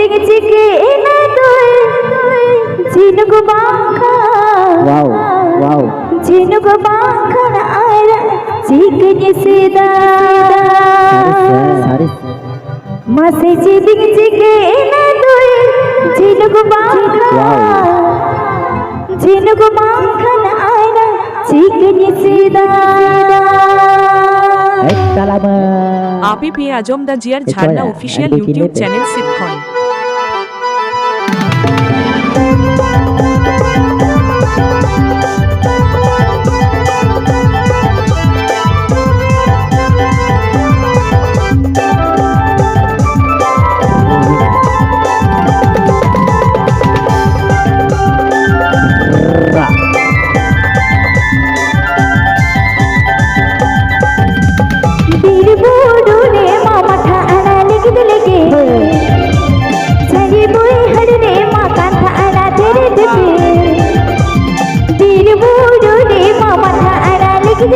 चिके ना तोय झिनुक बाखा वाव वाव झिनुक बाखा आरा चिकनी सीधा मासे चिके ना तोय झिनुक बाखा झिनुक बाखा आरा चिकनी सीधा আপি পি আজম দা জিয়ার ঝাড়না অফিসিয়াল ইউটিউব চ্যানেল শিক্ষণ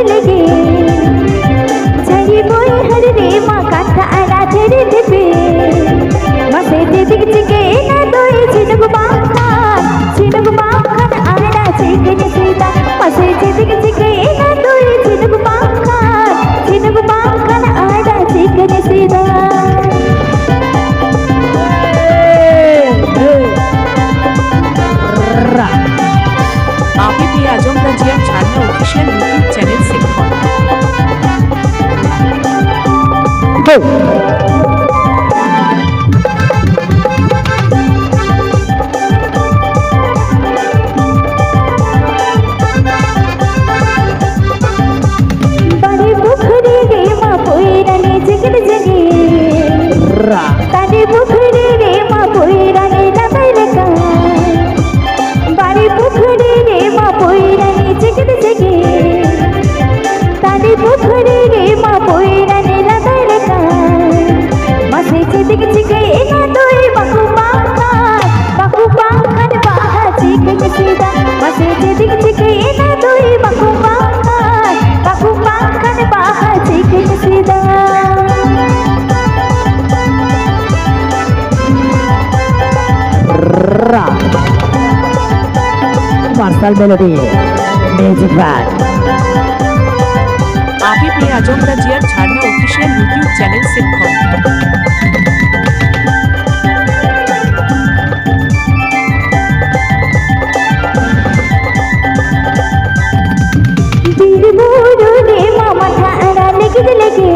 लगे झरी बोई हर रे माँ कांठा आरा तेरे दिपे मसे दिख चिके ना दोए झिनुक बाखा आरा चिकनी सीधा मसे दिख चिके ना दोए झिनुक बाखा आरा चिकनी सीधा আপি পি আজম দা জিয়ার ঝাড়না অফিসিয়াল ইউটিউব চ্যানেল শিক্ষণ बड़े पोखरी रे माँ पोईरानी जिगर जगे तारे पोखरी रे माँ पोईरानी लगाई लगा बड़े पोखरी रे माँ पोईरानी जिगर जगे तारे पोखरी रे माँ पोईरानी लगाई लगा मसे चिक चिके ना दोई बाहु बाखन बाहा चिकन सीधा मसे चिक चिके ना दोई बाहु बाखन बाहा चिकन सीधा মার্শাল মেলোডি মিউজিক ব্যান্ড আপি পি আজম দা জিয়ার ঝাড়না অফিসিয়াল ইউটিউব চ্যানেল শিক্ষণ रे मामा थारा लगे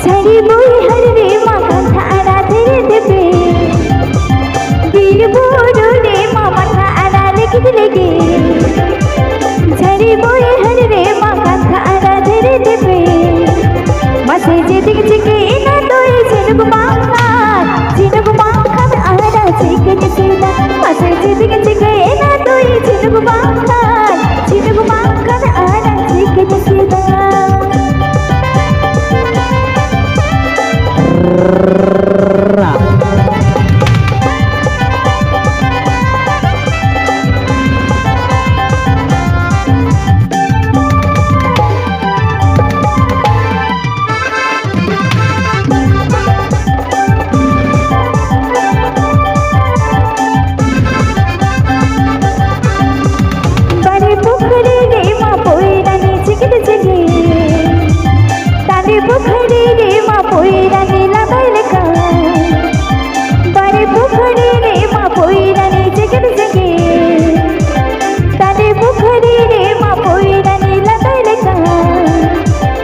झरी बोई हर रे मामा थारा तेरे दिपे रे मामा थारा लगे झरी बोई हर रे मामा थारा तेरे दिपे मसे दिख चिके ना दोए झिनुक बाखा आरा चिकनी सीधा मसे दिख चिके ना दोए झिनुक बाखा आरा चिकनी सीधा बड़े पोखरी रे माँ पोईरानी जिगर जगे तारे पोखरी रे माँ पोईरानी लगाई लगा बड़े पोखरी रे माँ पोईरानी जिगर जगे तारे पोखरी रे माँ पोईरानी लगाई लगा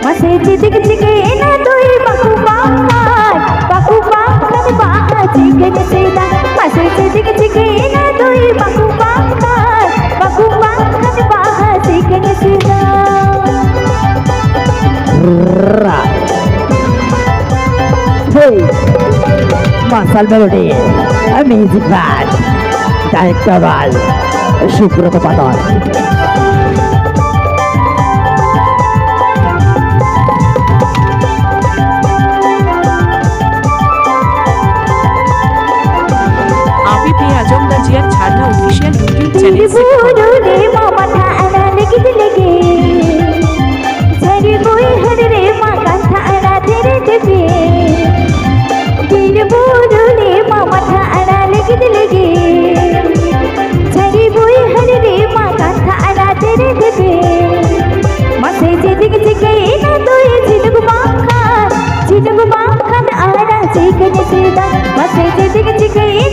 मसे दिख चिके ना दोई बाहु बाखन बाहा चिकन सीधा मसे दिख चिके ना दोई बाहु बाखन बाहा चिकन सीधा Marshal melody music band director Subrata পাতন আপি পি আজম দা জিয়ার ঝাড়না অফিসিয়াল ইউটিউব চ্যানেল শিক্ষণ रे मामा थारा लगे झरी बोई हर रे माँ कांठा आरा तेरे दिपे रे चिकन सीधा मसे जे दिख चिकन